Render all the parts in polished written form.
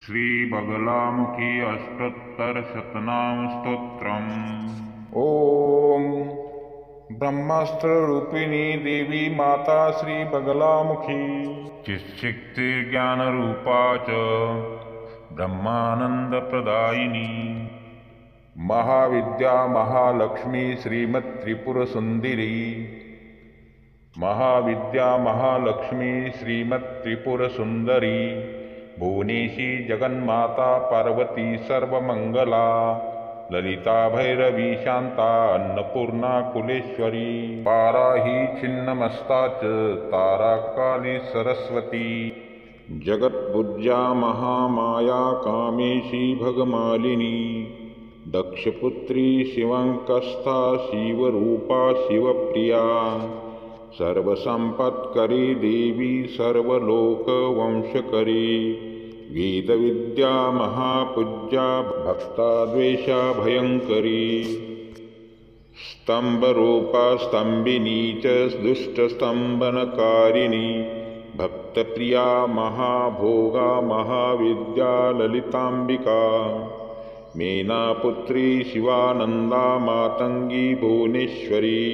श्री बगलामुखी अष्टोत्तरशतनाम स्तोत्रम्। ओम ब्रह्मास्त्र रूपिणी देवी माता श्री बगलामुखी चित्शक्तिर्ज्ञान रूपा च ब्रह्मानंद प्रदायिनी महाविद्या महालक्ष्मी श्रीमत् त्रिपुर सुंदरी महाविद्या महालक्ष्मी श्रीमत् त्रिपुर सुंदरी भुवनेशी जगन्माता पार्वती सर्वमंगला ललिता भैरवी शांता अन्नपूर्णा कुलेश्वरी पाराही छिन्नमस्ता च तारा काली सरस्वती जगत्पूज्या महामाया कामेशी भगमालिनी दक्षपुत्री शिवंकस्था शिवरूपा शिवप्रिया सर्वसंपत्करी देवी सर्वलोकवंशकरी वेदविद्या महापूज्या भक्ताद्वेषा भयंकरी स्तंभरूपा स्तंभिनी च दुष्टस्तंभनकारिणी भक्तप्रिया महाभोगा महाविद्या ललितांबिका मेनापुत्री शिवानंदा मातंगी भुवनेश्वरी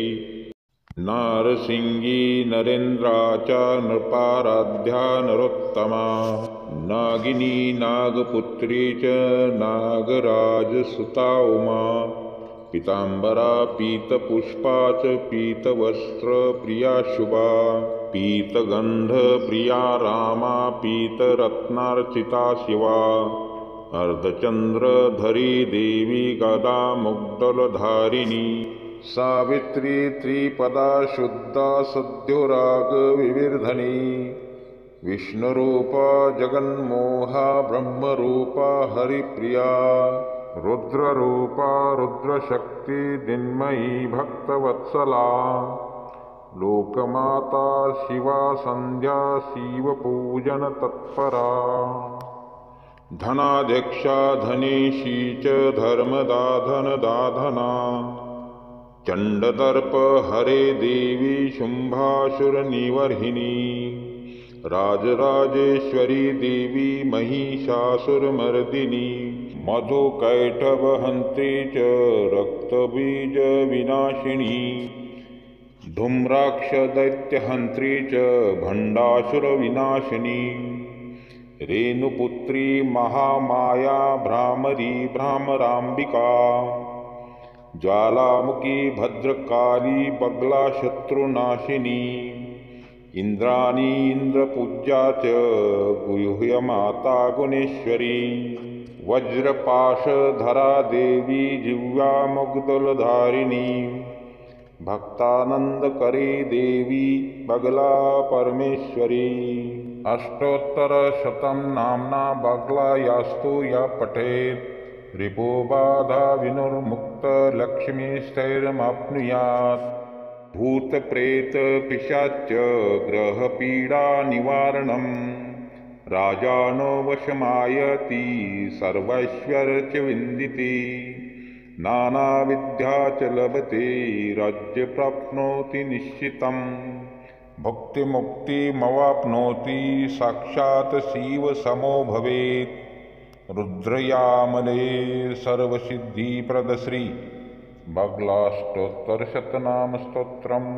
नारसिंगी नरेन्द्रा च नृपाराध्या नरोत्तमा नागिनी नागपुत्री च नागराजसुता उमा पीतांबरा पीतपुष्पा च पीतवस्त्रप्रिया शुभा पीतगंधप्रिया रामा पीतरत्नार्चिता शिवा अर्धचंद्रधरी देवी गदा मुग्दलधारिणी सावित्री त्रिपदा शुद्धा सद्योराग विविर्धनी विष्णुरूपा जगन्मोहा ब्रह्मरूपा हरिप्रिया रुद्ररूपा रुद्रशक्ति दिन्मयी भक्तवत्सला लोकमाता शिवा संध्या शिवपूजन तत्परा धनाध्यक्षा धनेशी च धर्मदा धनदाधना चंडदर्प हरे देवी शुंभासुरनिवर्हिनी राजराजेश्वरी देवी महिषासुरमर्दिनी मधुकैटभहन्त्री च रक्तबीजविनाशिनी धूम्राक्षदैत्यहन्त्री च भण्डासुरविनाशिनी रेणुपुत्री महामाया भ्रामरी भ्रामराम्बिका ज्वालामुखी भद्रकाली बगला शत्रुनाशिनी इंद्राणी इंद्रपूज्या च गुह्यमाता गुणेश्वरी वज्रपाशधरा देवी जिह्वा मुग्दलधारिणी भक्तानंदकरी देवी बगला परमेश्वरी अष्टोत्तरशतं नाम्ना बगला यास्तु या पठेत् रिपुबाधा विनुर्मुक्त लक्ष्मीस्थैर्यमाप्नुयात् भूतप्रेत पिशाच ग्रहपीडा निवारणम् राजानो वशमायति सर्वैश्वर्य च विन्दिते नानाविद्या च लभते राज्य प्राप्नोति निश्चितम् भुक्तिमुक्तिमवाप्नोति साक्षात् शिव समो भवेत् रुद्रयामले सर्वसिद्धिप्रद श्री बगलाष्टोत्तरशतनाम स्तोत्रम्।